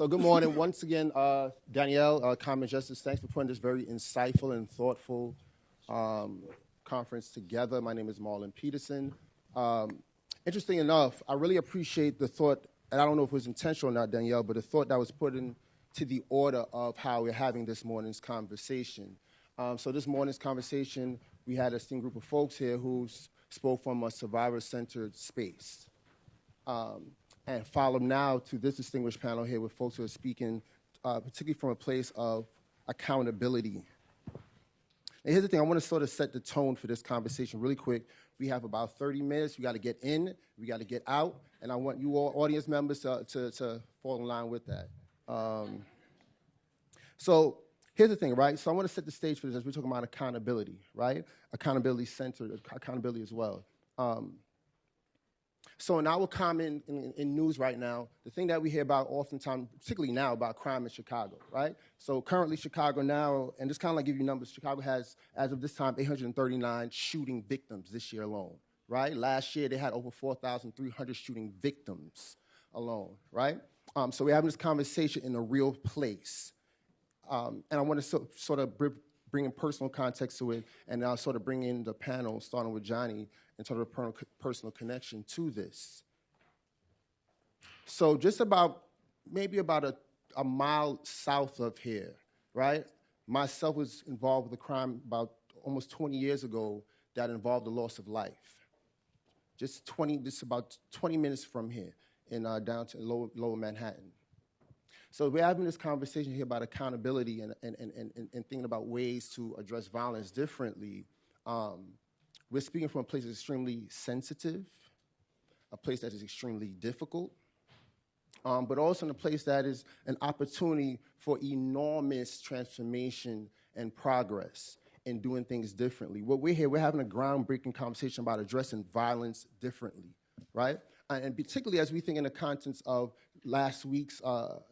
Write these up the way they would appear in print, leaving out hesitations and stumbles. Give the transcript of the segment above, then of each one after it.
So good morning. Once again, Danielle, Common Justice, thanks for putting this very insightful and thoughtful conference together. My name is Marlon Peterson. Interesting enough, I really appreciate the thought, and I don't know if it was intentional or not, Danielle, but the thought that was put into the order of how we're having this morning's conversation. So this morning's conversation, we had a esteemed group of folks here who spoke from a survivor-centered space. And follow now to this distinguished panel here with folks who are speaking particularly from a place of accountability. And here's the thing, I want to sort of set the tone for this conversation really quick. We have about 30 minutes. We got to get in, we got to get out, and I want you all audience members to fall in line with that. So here's the thing, right? So I want to set the stage for this as we're talking about accountability, right? Accountability-centered, accountability as well. So in our common in news right now, the thing that we hear about oftentimes, particularly now, about crime in Chicago, right? So currently Chicago now, and just kind of like give you numbers, Chicago has, as of this time, 839 shooting victims this year alone, right? Last year they had over 4,300 shooting victims alone, right? So we're having this conversation in a real place. And I want to sort of bring in personal context to it, and I'll sort of bring in the panel, starting with Johnny, in terms of personal connection to this. So just maybe about a mile south of here, right? Myself was involved with a crime about almost 20 years ago that involved the loss of life. Just about 20 minutes from here in downtown lower Manhattan. So we're having this conversation here about accountability and thinking about ways to address violence differently. We're speaking from a place that's extremely sensitive, a place that is extremely difficult, but also in a place that is an opportunity for enormous transformation and progress in doing things differently. What we're here, we're having a groundbreaking conversation about addressing violence differently, right? And particularly as we think in the context of last week's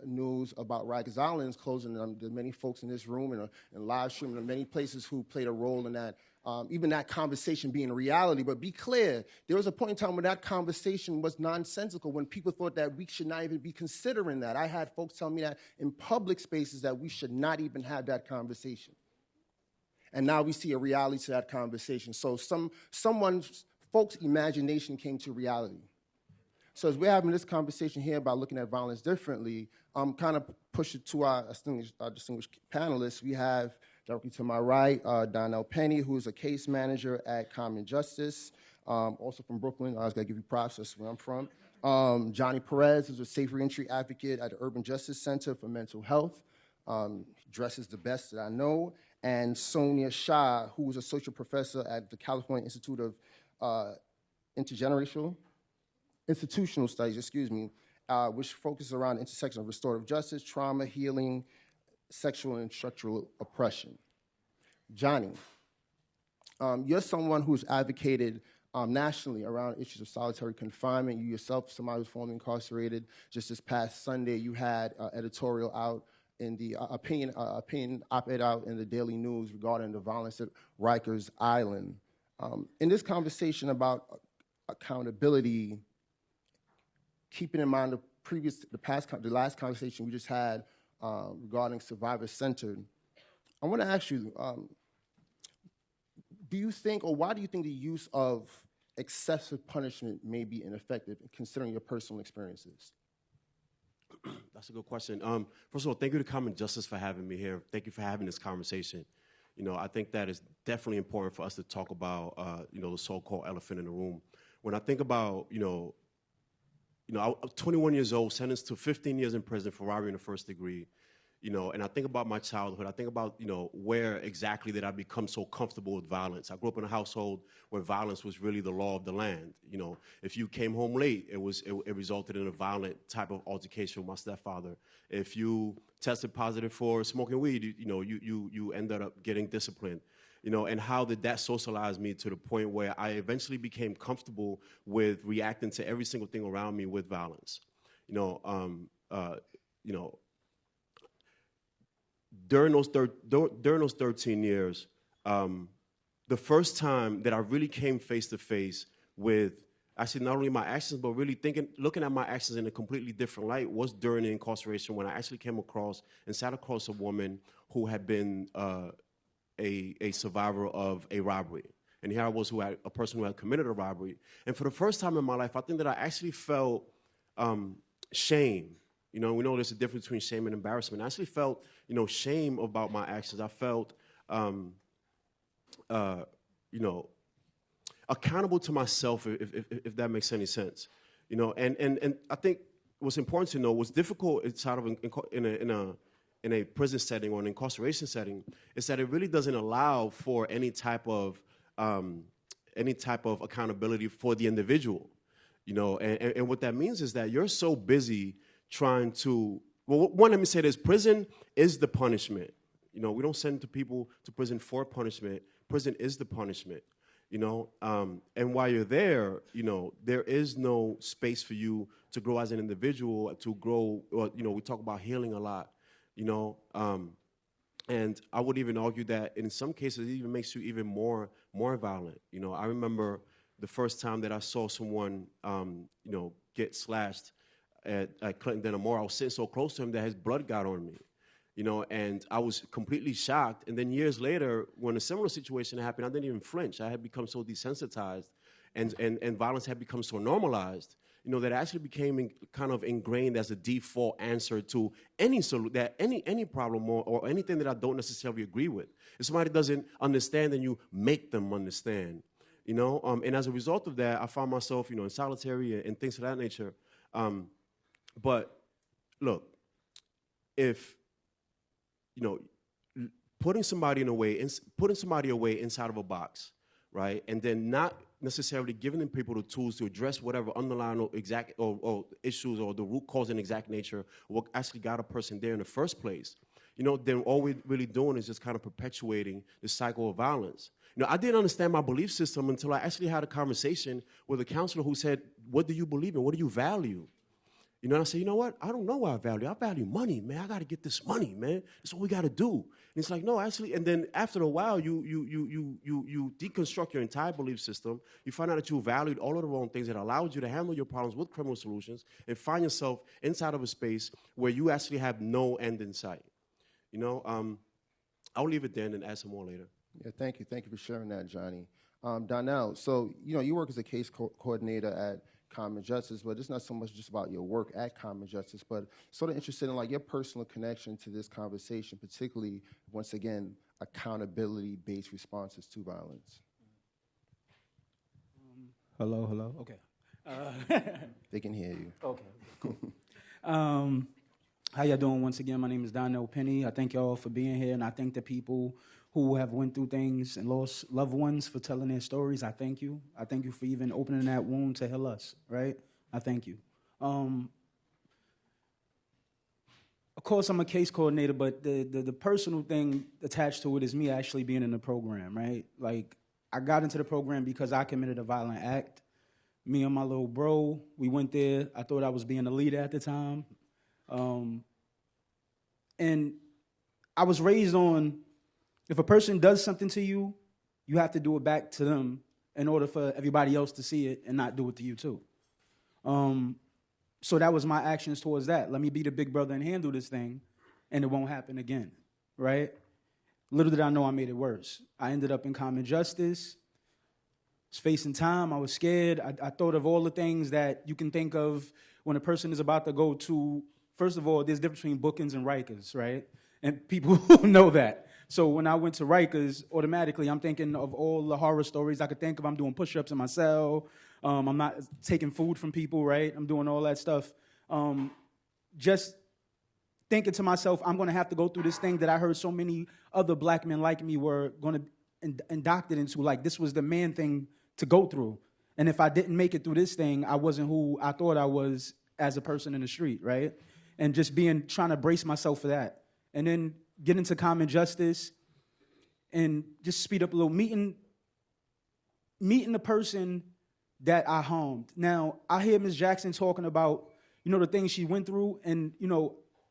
news about Rikers Island closing, there are many folks in this room and live streaming, and many places who played a role in that, even that conversation being a reality. But be clear, there was a point in time when that conversation was nonsensical, when people thought that we should not even be considering that. I had folks tell me that in public spaces that we should not even have that conversation. And now we see a reality to that conversation. So folks' imagination came to reality. So as we're having this conversation here about looking at violence differently, kind of push it to our distinguished panelists. We have directly to my right, Donnell Penny, who is a case manager at Common Justice, also from Brooklyn. I was going to give you props, that's where I'm from. Johnny Perez is a safe reentry advocate at the Urban Justice Center for Mental Health. Dresses the best that I know. And Sonya Shah, who is a social professor at the California Institute of Institutional Studies, which focuses around the intersection of restorative justice, trauma, healing, sexual and structural oppression. Johnny, you're someone who's advocated nationally around issues of solitary confinement. You yourself, somebody who's formerly incarcerated. Just this past Sunday, you had an editorial out in the opinion op-ed out in the Daily News regarding the violence at Rikers Island. In this conversation about accountability, keeping in mind the last conversation we just had regarding survivor-centered, I want to ask you, do you think, or why do you think the use of excessive punishment may be ineffective, considering your personal experiences? That's a good question. First of all, thank you to Common Justice for having me here. Thank you for having this conversation. I think that is definitely important for us to talk about, the so-called elephant in the room. When I think about, I was 21 years old, sentenced to 15 years in prison for robbery in the first degree, and I think about my childhood. I think about, where exactly did I become so comfortable with violence. I grew up in a household where violence was really the law of the land. If you came home late, it resulted in a violent type of altercation with my stepfather. If you tested positive for smoking weed, you ended up getting disciplined. And how did that socialize me to the point where I eventually became comfortable with reacting to every single thing around me with violence. During those 13 years, the first time that I really came face to face with actually not only my actions, but really looking at my actions in a completely different light was during the incarceration when I actually came across and sat across a woman who had been a survivor of a robbery. And here I was, a person who had committed a robbery. And for the first time in my life, I think that I actually felt shame. We know there's a difference between shame and embarrassment. I actually felt, shame about my actions. I felt, accountable to myself, if that makes any sense. And I think what's important to know, what's difficult inside of in a prison setting or an incarceration setting, is that it really doesn't allow for any type of accountability for the individual. And what that means is that you're so busy trying to, well, one, let me say this, prison is the punishment. We don't send people to prison for punishment. Prison is the punishment. And while you're there, there is no space for you to grow as an individual, to grow, or, we talk about healing a lot, and I would even argue that in some cases it even makes you even more violent. I remember the first time that I saw someone, get slashed at Clinton Denimore. I was sitting so close to him that his blood got on me. And I was completely shocked. And then years later, when a similar situation happened, I didn't even flinch. I had become so desensitized, and violence had become so normalized, that it actually became kind of ingrained as a default answer to any problem or anything that I don't necessarily agree with. If somebody doesn't understand, then you make them understand. And as a result of that, I found myself, in solitary and things of that nature. But look, if putting somebody away inside of a box, right, and then not necessarily giving them people the tools to address whatever underlying or issues or the root cause and exact nature of what actually got a person there in the first place, then all we're really doing is just kind of perpetuating the cycle of violence. I didn't understand my belief system until I actually had a conversation with a counselor who said, "What do you believe in? What do you value?" And I say, what? I don't know what I value. I value money, man. I got to get this money, man. That's what we got to do. And it's like, no, actually. And then after a while, you deconstruct your entire belief system. You find out that you valued all of the wrong things that allowed you to handle your problems with criminal solutions and find yourself inside of a space where you actually have no end in sight. I'll leave it there and then add some more later. Yeah, thank you. Thank you for sharing that, Johnny. Donnell, so, you work as a case coordinator at Common Justice, but it's not so much just about your work at Common Justice, but sort of interested in your personal connection to this conversation, particularly, once again, accountability-based responses to violence. Hello. Okay. They can hear you. Okay, cool. How y'all doing? Once again, my name is Donnell Penny. I thank y'all for being here, and I thank the people who have went through things and lost loved ones for telling their stories. I thank you. I thank you for even opening that wound to heal us, right? I thank you. Of course, I'm a case coordinator, but the personal thing attached to it is me actually being in the program, right? I got into the program because I committed a violent act. Me and my little bro, we went there. I thought I was being a leader at the time. And I was raised on, if a person does something to you, you have to do it back to them in order for everybody else to see it and not do it to you too. So that was my actions towards that. Let me be the big brother and handle this thing, and it won't happen again, right? Little did I know I made it worse. I ended up in Common Justice. I was facing time. I was scared. I thought of all the things that you can think of when a person is about to go to. First of all, there's a difference between bookings and Rikers, right? And people know that. So when I went to Rikers, automatically I'm thinking of all the horror stories I could think of. I'm doing push-ups in my cell. I'm not taking food from people, right? I'm doing all that stuff. Just thinking to myself, I'm going to have to go through this thing that I heard so many other black men like me were going to indoctrinate into. This was the man thing to go through. And if I didn't make it through this thing, I wasn't who I thought I was as a person in the street, right? And just trying to brace myself for that. And then get into Common Justice and just speed up a little, meeting the person that I harmed. Now, I hear Ms. Jackson talking about, the things she went through, and,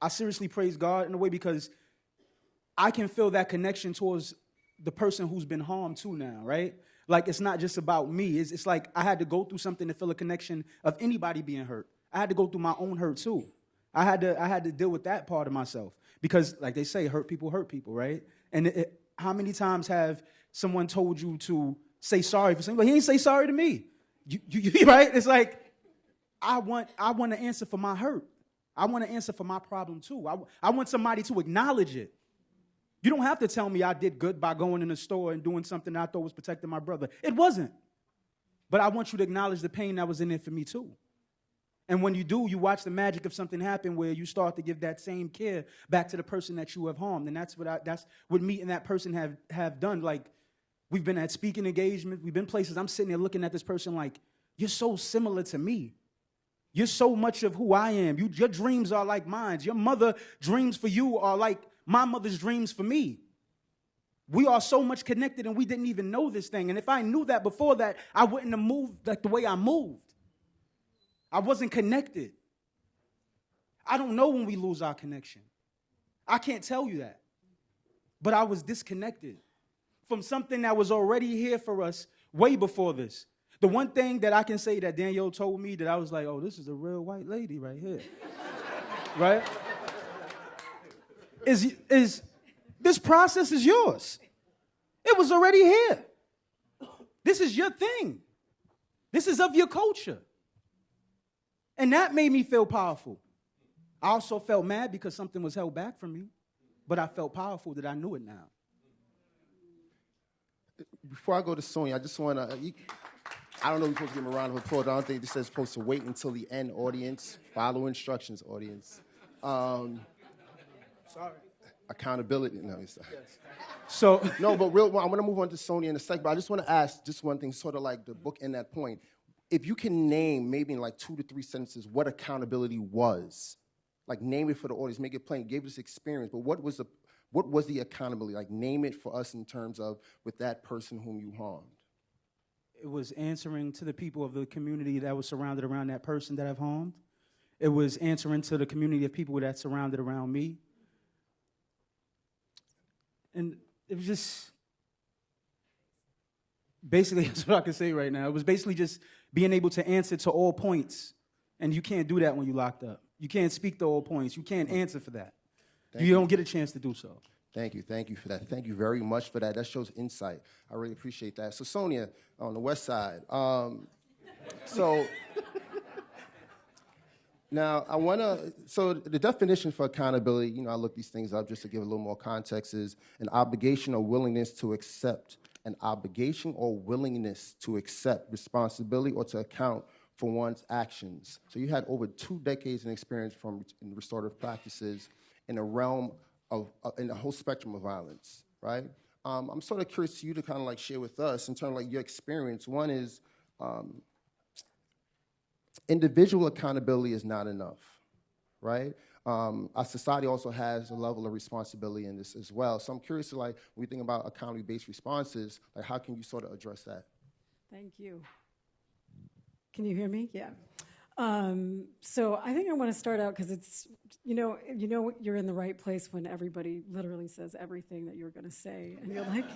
I seriously praise God in a way because I can feel that connection towards the person who's been harmed too now, right? Like, it's not just about me. It's like I had to go through something to feel a connection of anybody being hurt. I had to go through my own hurt, too. I had to deal with that part of myself. Because, like they say, hurt people, right? And how many times have someone told you to say sorry for something? But he ain't say sorry to me. You right? It's like, I want to answer for my hurt. I want to answer for my problem, too. I want somebody to acknowledge it. You don't have to tell me I did good by going in the store and doing something that I thought was protecting my brother. It wasn't. But I want you to acknowledge the pain that was in it for me, too. And when you do, you watch the magic of something happen where you start to give that same care back to the person that you have harmed. And that's what me and that person have done. Like, we've been at speaking engagements. We've been places. I'm sitting there looking at this person like, you're so similar to me. You're so much of who I am. Your dreams are like mine. Your mother's dreams for you are like my mother's dreams for me. We are so much connected, and we didn't even know this thing. And if I knew that before that, I wouldn't have moved like the way I moved. I wasn't connected. I don't know when we lose our connection. I can't tell you that. But I was disconnected from something that was already here for us way before this. The one thing that I can say that Danielle told me that I was like, oh, this is a real white lady right here. Right? Is this process is yours. It was already here. This is your thing. This is of your culture. And that made me feel powerful. I also felt mad because something was held back from me, but I felt powerful that I knew it now. Before I go to Sonya, I just want to, I don't know if we're supposed to give him a round of applause. I don't think this says supposed to wait until the end, audience. Follow instructions, audience. Sorry. Accountability. No, it's sorry. Yes. So no, but real. I'm going to move on to Sonya in a second. But I just want to ask just one thing, sort of like the book in that point. If you can name, maybe in like 2 to 3 sentences, what accountability was, like name it for the audience, make it plain, give us experience. But what was the accountability? Like name it for us in terms of with that person whom you harmed. It was answering to the people of the community that was surrounded around that person that I've harmed. It was answering to the community of people that surrounded around me. And it was just, basically, that's what I can say right now. It was basically just being able to answer to all points. And you can't do that when you're locked up. You can't speak to all points. You can't answer for that. You don't get a chance to do so. Thank you for that. Thank you very much for that. That shows insight. I really appreciate that. So Sonya, on the west side. Now, so the definition for accountability, I look these things up just to give a little more context, is an obligation or willingness to accept, responsibility or to account for one's actions. So you had over 2 decades in experience in restorative practices in the realm of, in the whole spectrum of violence, right? I'm sort of curious to you to kind of like share with us in terms of like your experience. One is, individual accountability is not enough, right? Our society also has a level of responsibility in this as well. So I'm curious to, like, when we think about accountability-based responses, like, how can you sort of address that? Thank you. Can you hear me? Yeah. So I think I want to start out because it's, you're in the right place when everybody literally says everything that you're going to say, and you're like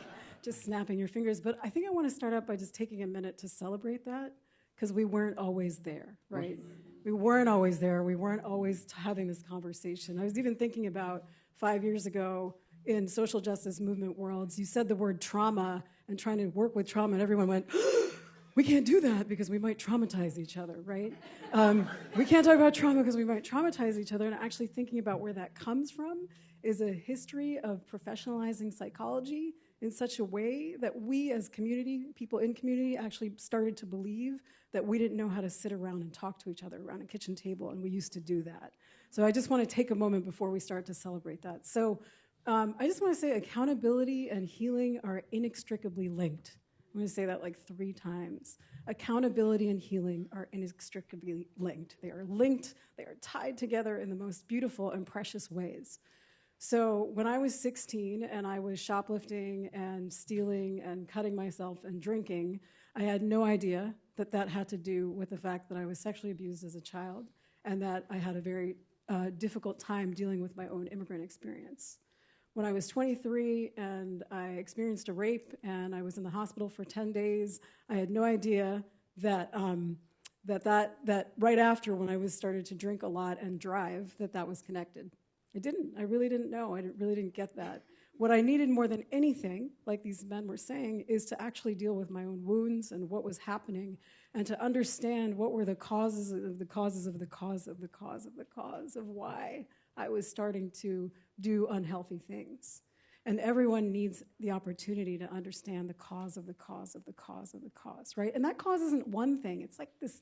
just snapping your fingers. But I think I want to start out by just taking a minute to celebrate that. Because we weren't always there, right? We weren't always there. We weren't always having this conversation. I was even thinking about 5 years ago in social justice movement worlds, you said the word trauma and trying to work with trauma, and everyone went, we can't do that because we might traumatize each other, right? We can't talk about trauma because we might traumatize each other. And actually thinking about where that comes from is a history of professionalizing psychology in such a way that we as community, people in community, actually started to believe that we didn't know how to sit around and talk to each other around a kitchen table, and we used to do that. So I just want to take a moment before we start to celebrate that. So I just want to say accountability and healing are inextricably linked. I'm going to say that like 3 times. Accountability and healing are inextricably linked. They are linked, they are tied together in the most beautiful and precious ways. So when I was 16 and I was shoplifting and stealing and cutting myself and drinking, I had no idea that that had to do with the fact that I was sexually abused as a child and that I had a very difficult time dealing with my own immigrant experience. when I was 23 and I experienced a rape and I was in the hospital for 10 days, I had no idea that that right after, when I was started to drink a lot and drive, that was connected. I really didn't know. I really didn't get that. What I needed more than anything, like these men were saying, is to actually deal with my own wounds and what was happening, and to understand what were the causes of the causes of the cause of the cause of the cause of why I was starting to do unhealthy things. And everyone needs the opportunity to understand the cause of the cause of the cause of the cause, right? And that cause isn't one thing. It's like this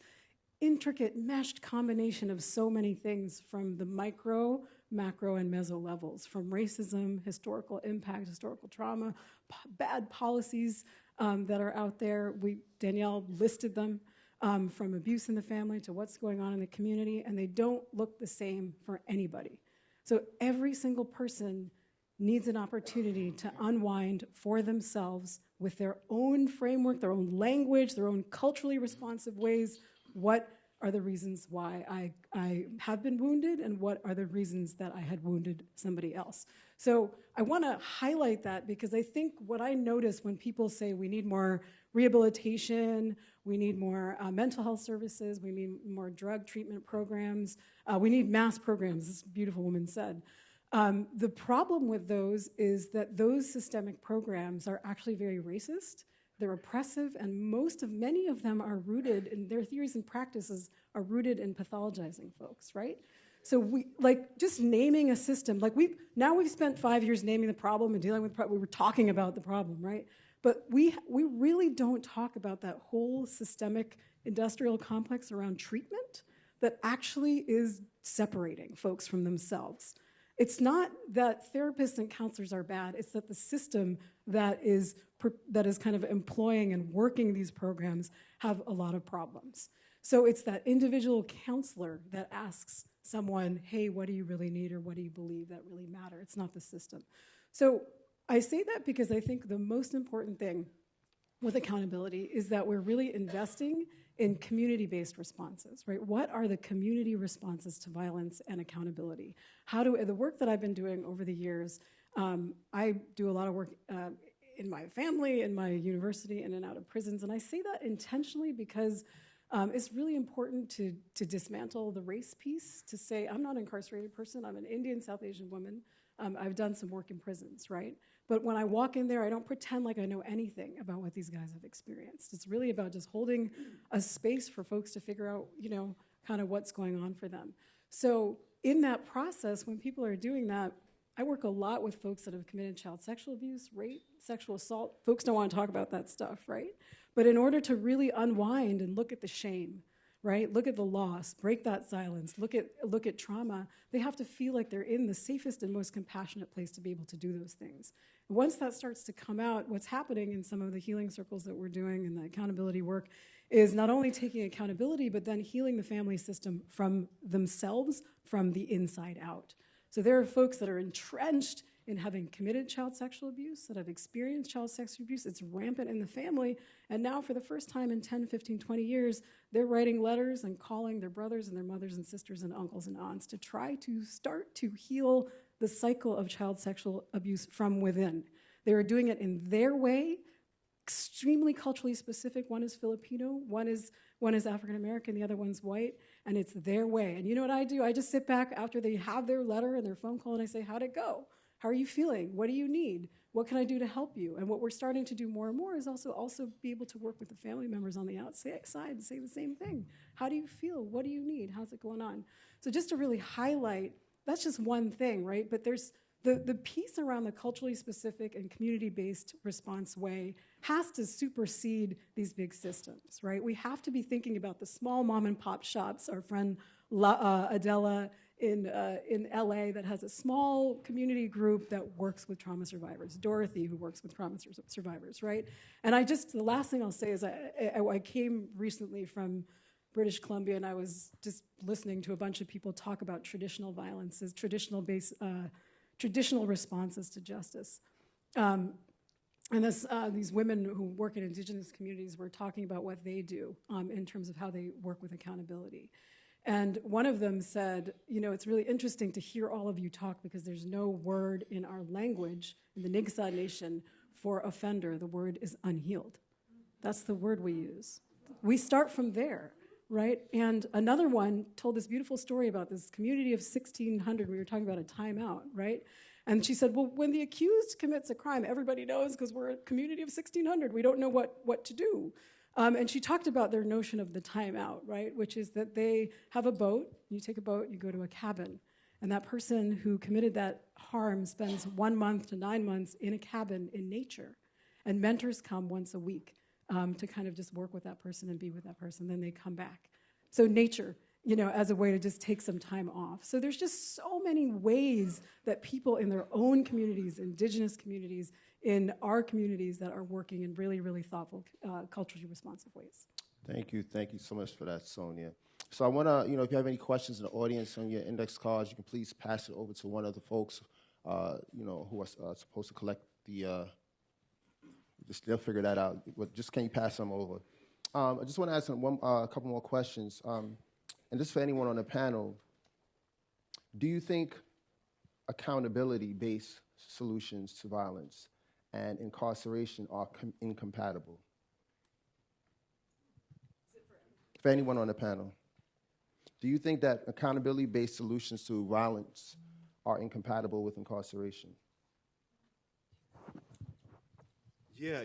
intricate, meshed combination of so many things, from the micro, macro, and meso levels, from racism, historical impact, historical trauma, bad policies that are out there. Danielle listed them, from abuse in the family to what's going on in the community, and they don't look the same for anybody. So every single person needs an opportunity to unwind for themselves with their own framework, their own language, their own culturally responsive ways. What are the reasons why I have been wounded, and what are the reasons that I had wounded somebody else? So I want to highlight that, because I think what I notice when people say we need more rehabilitation, we need more mental health services, we need more drug treatment programs, we need mass programs, this beautiful woman said. The problem with those is that those systemic programs are actually very racist, they're oppressive, and many of them are rooted in their theories and practices are rooted in pathologizing folks, right? So just naming a system, we've spent 5 years naming the problem and dealing with we were talking about the problem, right? But we really don't talk about that whole systemic industrial complex around treatment that actually is separating folks from themselves. It's not that therapists and counselors are bad, it's that the system that is kind of employing and working these programs have a lot of problems. So it's that individual counselor that asks someone, hey, what do you really need, or what do you believe that really matter? It's not the system. So I say that because I think the most important thing with accountability is that we're really investing in community-based responses, right? What are the community responses to violence and accountability? The work that I've been doing over the years, I do a lot of work in my family, in my university, in and out of prisons, and I say that intentionally because it's really important to dismantle the race piece, to say, I'm not an incarcerated person, I'm an Indian South Asian woman, I've done some work in prisons, right? But when I walk in there, I don't pretend like I know anything about what these guys have experienced. It's really about just holding a space for folks to figure out, kind of what's going on for them. So in that process, when people are doing that, I work a lot with folks that have committed child sexual abuse, rape, sexual assault. Folks don't want to talk about that stuff, right? But in order to really unwind and look at the shame, right? Look at the loss, break that silence, look at trauma, they have to feel like they're in the safest and most compassionate place to be able to do those things. Once that starts to come out, what's happening in some of the healing circles that we're doing and the accountability work is not only taking accountability, but then healing the family system from themselves, from the inside out. So there are folks that are entrenched in having committed child sexual abuse, that have experienced child sexual abuse. It's rampant in the family. And now for the first time in 10, 15, 20 years, they're writing letters and calling their brothers and their mothers and sisters and uncles and aunts to try to start to heal the cycle of child sexual abuse from within. They are doing it in their way, extremely culturally specific. One is Filipino, one is African American, the other one's white, and it's their way. And you know what I do? I just sit back after they have their letter and their phone call, and I say, how'd it go? How are you feeling? What do you need? What can I do to help you? And what we're starting to do more and more is also be able to work with the family members on the outside and say the same thing. How do you feel? What do you need? How's it going on? So just to really highlight, that's just one thing, right? But there's the piece around the culturally specific and community-based response way has to supersede these big systems, right? We have to be thinking about the small mom and pop shops. Our friend Adela in LA that has a small community group that works with trauma survivors. Dorothy, who works with trauma survivors, right? And the last thing I'll say is I came recently from British Columbia, and I was just listening to a bunch of people talk about traditional violences, traditional responses to justice. And these women who work in indigenous communities were talking about what they do in terms of how they work with accountability. And one of them said, it's really interesting to hear all of you talk because there's no word in our language, in the Nigsa Nation, for offender. The word is unhealed. That's the word we use. We start from there, right? And another one told this beautiful story about this community of 1,600. We were talking about a timeout, right? And she said, well, when the accused commits a crime, everybody knows because we're a community of 1,600. We don't know what to do. And she talked about their notion of the timeout, right? Which is that they have a boat. You take a boat, you go to a cabin. And that person who committed that harm spends 1 month to 9 months in a cabin in nature. And mentors come once a week to kind of just work with that person and be with that person. Then they come back. So nature, as a way to just take some time off. So there's just so many ways that people in their own communities, indigenous communities, in our communities that are working in really, really thoughtful, culturally responsive ways. Thank you so much for that, Sonya. So I want to, if you have any questions in the audience on your index cards, you can please pass it over to one of the folks, who are supposed to collect the, they'll figure that out. But just can you pass them over? I just want to ask them a couple more questions. And this is for anyone on the panel. Do you think accountability-based solutions to violence and incarceration are incompatible? For anyone on the panel. Do you think that accountability-based solutions to violence are incompatible with incarceration? Yeah,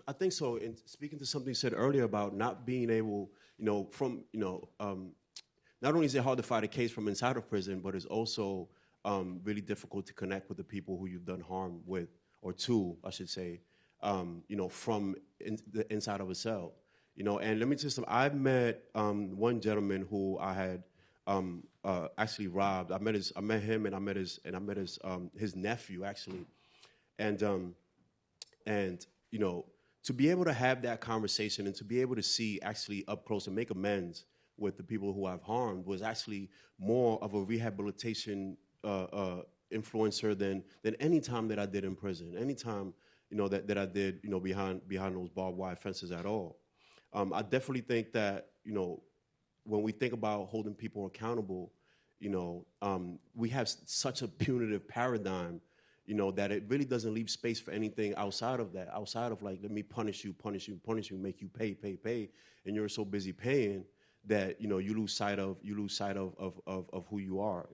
I think so. And speaking to something you said earlier about not being able, not only is it hard to fight a case from inside of prison, but it's also really difficult to connect with the people who you've done harm with, or to, I should say, from the inside of a cell. And let me just, I met one gentleman who I had actually robbed. I met him, and I met his nephew actually, and to be able to have that conversation and to be able to see actually up close and make amends with the people who I've harmed was actually more of a rehabilitation influencer than any time that I did in prison, any time that I did behind those barbed wire fences at all. I definitely think that when we think about holding people accountable, we have such a punitive paradigm, that it really doesn't leave space for anything outside of that, outside of like, let me punish you, make you pay, and you're so busy paying that you lose sight of who you are,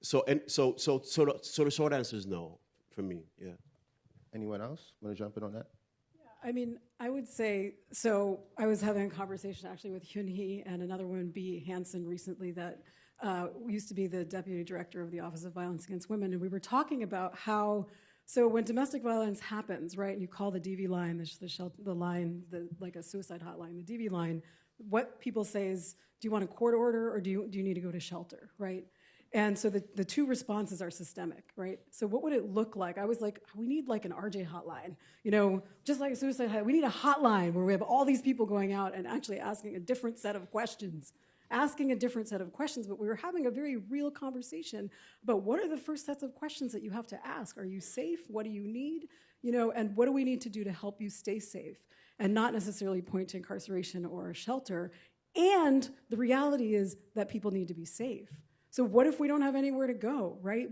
So the short answer is no for me. Yeah. Anyone else want to jump in on that? I mean, I would say, so I was having a conversation actually with Hyun Hee and another woman, B. Hansen, recently that used to be the deputy director of the Office of Violence Against Women, and we were talking about how, so when domestic violence happens, right, and you call the DV line, the line, like a suicide hotline, the DV line, what people say is, do you want a court order or do you need to go to shelter, right? And so the two responses are systemic, right? So what would it look like? I was like, we need like an RJ hotline, just like a suicide hotline. We need a hotline where we have all these people going out and actually asking a different set of questions, but we were having a very real conversation about what are the first sets of questions that you have to ask? Are you safe? What do you need? And what do we need to do to help you stay safe? And not necessarily point to incarceration or a shelter. And the reality is that people need to be safe. So what if we don't have anywhere to go, right?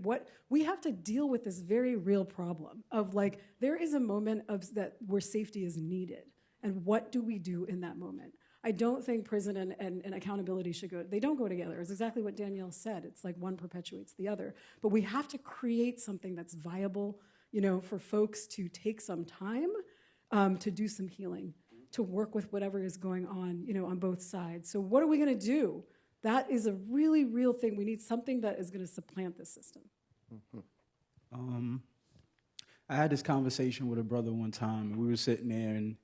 We have to deal with this very real problem of like, there is a moment where safety is needed. And what do we do in that moment? I don't think prison and accountability they don't go together. It's exactly what Danielle said. It's like one perpetuates the other. But we have to create something that's viable, for folks to take some time to do some healing, to work with whatever is going on both sides. So what are we gonna do? That is a really real thing. We need something that is going to supplant this system. Mm-hmm. I had this conversation with a brother one time, and we were sitting there, and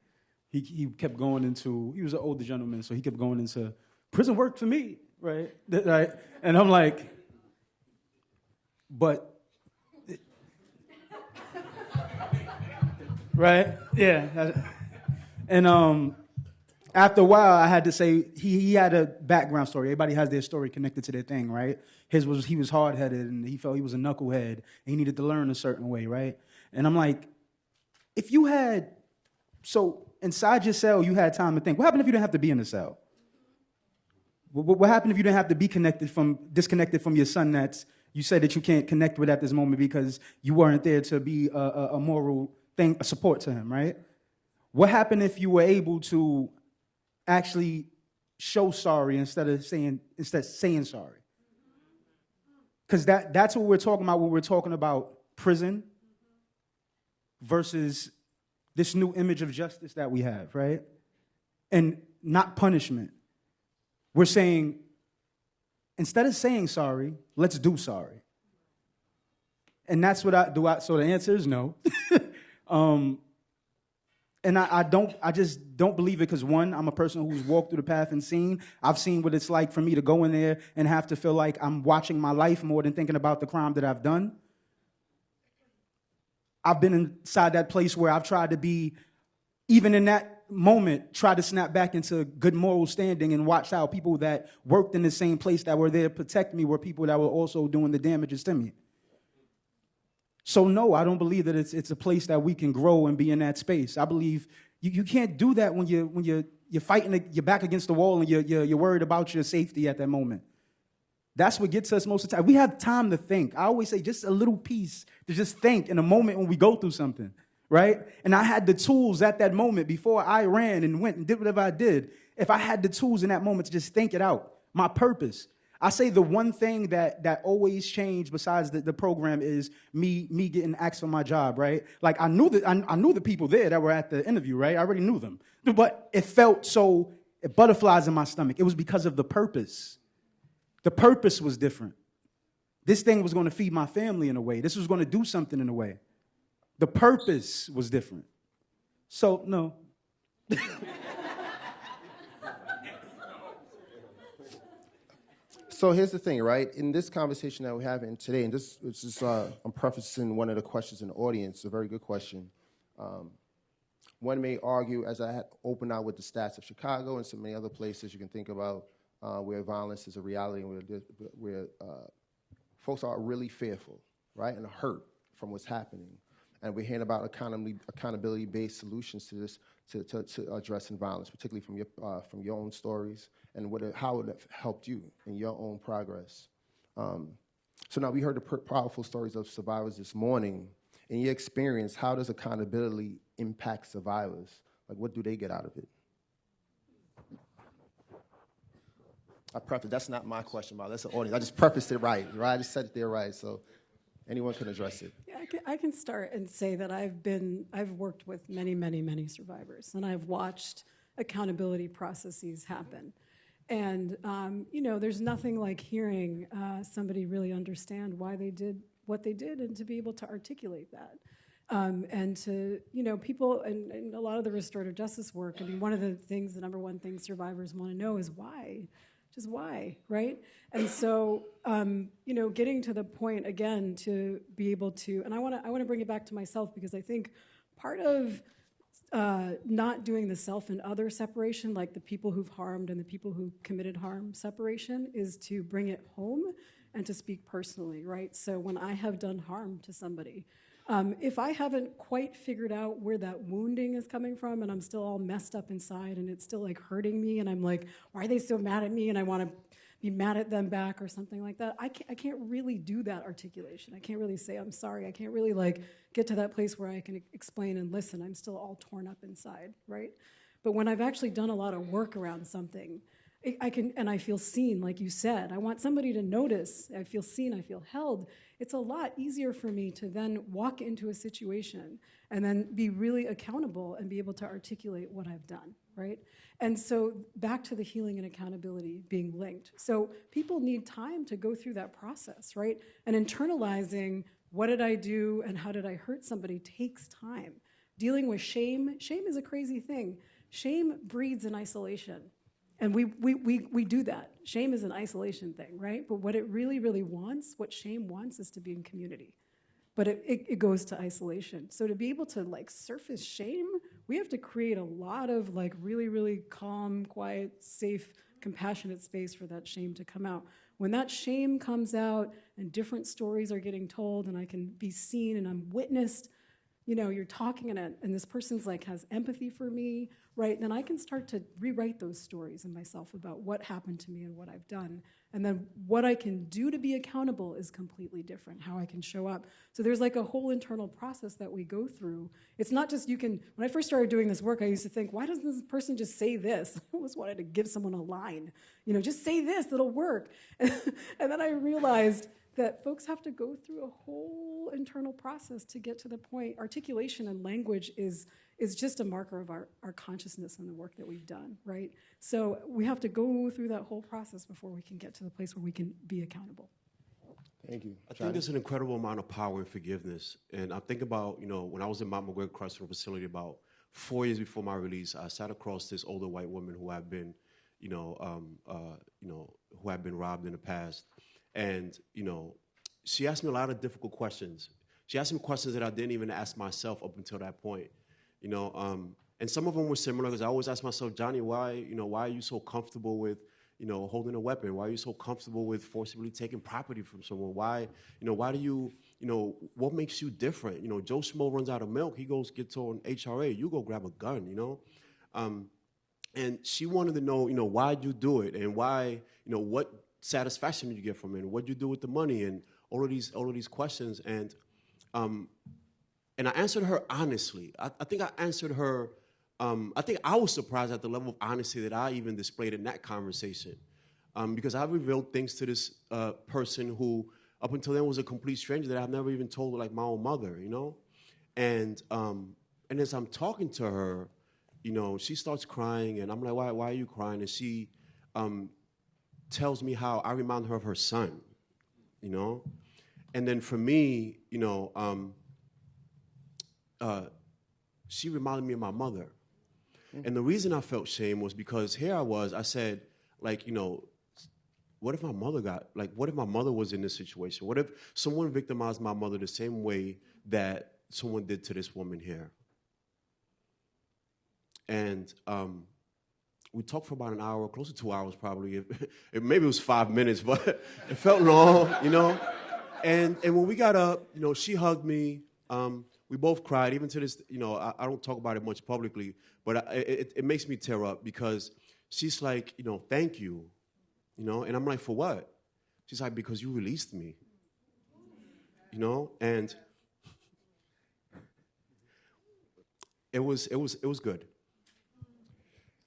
he kept going into, he was an older gentleman, so he kept going into, prison worked for me, right? Right? And I'm like, but, right? Yeah. And after a while, I had to say, he had a background story. Everybody has their story connected to their thing, right? He was hard-headed, and he felt he was a knucklehead, and he needed to learn a certain way, right? And I'm like, if you had, so inside your cell, you had time to think. What happened if you didn't have to be in the cell? What happened if you didn't have to be disconnected from your son that you said that you can't connect with at this moment because you weren't there to be a moral thing, a support to him, right? What happened if you were able to actually show sorry instead of saying sorry? Because that's what we're talking about when we're talking about prison versus this new image of justice that we have, right? And not punishment. We're saying, instead of saying sorry, let's do sorry. And that's what I do. So the answer is no. And I just don't believe it because, one, I'm a person who's walked through the path and seen. I've seen what it's like for me to go in there and have to feel like I'm watching my life more than thinking about the crime that I've done. I've been inside that place where I've tried to be, even in that moment, try to snap back into good moral standing and watch how people that worked in the same place that were there to protect me were people that were also doing the damages to me. So no, I don't believe that it's a place that we can grow and be in that space. I believe you can't do that when you're fighting, you're back against the wall and you're worried about your safety at that moment. That's what gets us most of the time. We have time to think. I always say just a little piece to just think in a moment when we go through something, right? And I had the tools at that moment before I ran and went and did whatever I did. If I had the tools in that moment to just think it out, my purpose. I say the one thing that always changed besides the program is me getting asked for my job, right? Like I knew the people there that were at the interview, right? I already knew them. But it felt so butterflies in my stomach. It was because of the purpose. The purpose was different. This thing was going to feed my family in a way. This was going to do something in a way. The purpose was different. So, no. So here's the thing, right? In this conversation that we're having today, and I'm prefacing one of the questions in the audience, a very good question. One may argue, as I had opened out with the stats of Chicago and so many other places you can think about where violence is a reality and where folks are really fearful, right, and hurt from what's happening. And we're hearing about accountability-based solutions to this, to addressing violence, particularly from your own stories and how it helped you in your own progress. So now we heard the powerful stories of survivors this morning. In your experience, how does accountability impact survivors? Like, what do they get out of it? I prefaced, that's not my question, Marlon. That's the audience. I just prefaced it right? I just said it there right, so anyone can address it. Yeah, I can start and say that I've worked with many, many, many survivors, and I've watched accountability processes happen. And, there's nothing like hearing somebody really understand why they did what they did and to be able to articulate that. And to, people, and a lot of the restorative justice work, I mean, one of the number one thing survivors want to know is why. Just why, right? And so, getting to the point again to be able to, and I want to bring it back to myself because I think part of not doing the self and other separation, like the people who've harmed and the people who committed harm separation, is to bring it home and to speak personally, right? So when I have done harm to somebody, if I haven't quite figured out where that wounding is coming from and I'm still all messed up inside and it's still like hurting me and I'm like, why are they so mad at me and I want to be mad at them back or something like that, I can't really do that articulation. I can't really say I'm sorry. I can't really like get to that place where I can explain and listen. I'm still all torn up inside, right? But when I've actually done a lot of work around something, I can, and I feel seen, like you said. I want somebody to notice. I feel seen. I feel held. It's a lot easier for me to then walk into a situation and then be really accountable and be able to articulate what I've done, right? And so back to the healing and accountability being linked. So people need time to go through that process, right? And internalizing what did I do and how did I hurt somebody takes time. Dealing with shame is a crazy thing. Shame breeds in isolation. And we do that. Shame is an isolation thing, right? But what it really, really wants, what shame wants, is to be in community. But it goes to isolation. So to be able to like surface shame, we have to create a lot of like really, really calm, quiet, safe, compassionate space for that shame to come out. When that shame comes out and different stories are getting told and I can be seen and I'm witnessed, you know, you're talking and this person's like has empathy for me, right? Then I can start to rewrite those stories in myself about what happened to me and what I've done. And then what I can do to be accountable is completely different, how I can show up. So there's like a whole internal process that we go through. It's not just when I first started doing this work, I used to think, why doesn't this person just say this? I always wanted to give someone a line. You know, just say this, it'll work. And then I realized that folks have to go through a whole internal process to get to the point. Articulation and language is just a marker of our consciousness and the work that we've done, right? So we have to go through that whole process before we can get to the place where we can be accountable. Thank you. I think there's an incredible amount of power in forgiveness. And I think about, you know, when I was in Mount McGregor Correctional Facility about 4 years before my release, I sat across this older white woman who had been, who had been robbed in the past. And, you know, she asked me a lot of difficult questions. She asked me questions that I didn't even ask myself up until that point. You know, and some of them were similar because I always ask myself, Johnny, why are you so comfortable with, you know, holding a weapon? Why are you so comfortable with forcibly taking property from someone? Why do you, you know, what makes you different? You know, Joe Schmo runs out of milk. He goes gets on HRA. You go grab a gun, you know? And she wanted to know, you know, why'd you do it? And why, you know, what satisfaction did you get from it? And what'd you do with the money? And all of these questions. And I answered her honestly. I think I answered her, I think I was surprised at the level of honesty that I even displayed in that conversation. Because I revealed things to this person who, up until then, was a complete stranger that I've never even told, like, my own mother, you know? And as I'm talking to her, you know, she starts crying, and I'm like, why are you crying? And she tells me how I remind her of her son, you know? And then for me, you know, she reminded me of my mother. And the reason I felt shame was because here I said, like, you know, what if my mother was in this situation? What if someone victimized my mother the same way that someone did to this woman here? And we talked for about an hour, close to 2 hours probably. Maybe it was 5 minutes, but it felt long, you know? And when we got up, you know, she hugged me. We both cried. Even to this, you know, I don't talk about it much publicly, but it makes me tear up because she's like, you know, thank you, you know? And I'm like, for what? She's like, because you released me, you know? And it was good.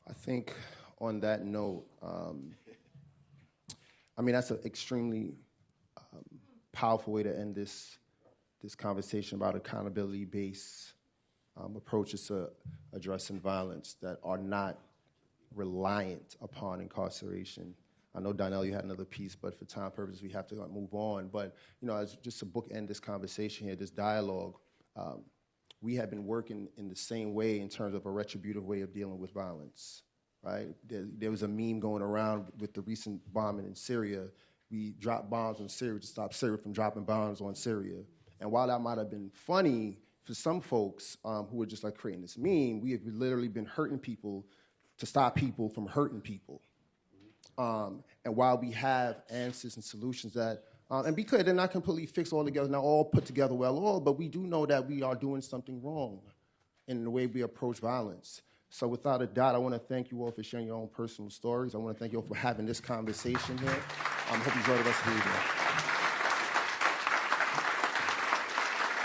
I think on that note, I mean, that's an extremely powerful way to end this conversation about accountability-based approaches to addressing violence that are not reliant upon incarceration. I know, Donnell, you had another piece, but for time purposes, we have to move on. But, you know, as just to bookend this conversation here, this dialogue, we have been working in the same way in terms of a retributive way of dealing with violence, right? There was a meme going around with the recent bombing in Syria. We dropped bombs on Syria to stop Syria from dropping bombs on Syria. And while that might have been funny for some folks who were just like creating this meme, we have literally been hurting people to stop people from hurting people. And while we have answers and solutions that, and be clear, they're not completely fixed all together, not all put together well, but we do know that we are doing something wrong in the way we approach violence. So without a doubt, I want to thank you all for sharing your own personal stories. I want to thank you all for having this conversation here. I hope you enjoyed the rest of the evening.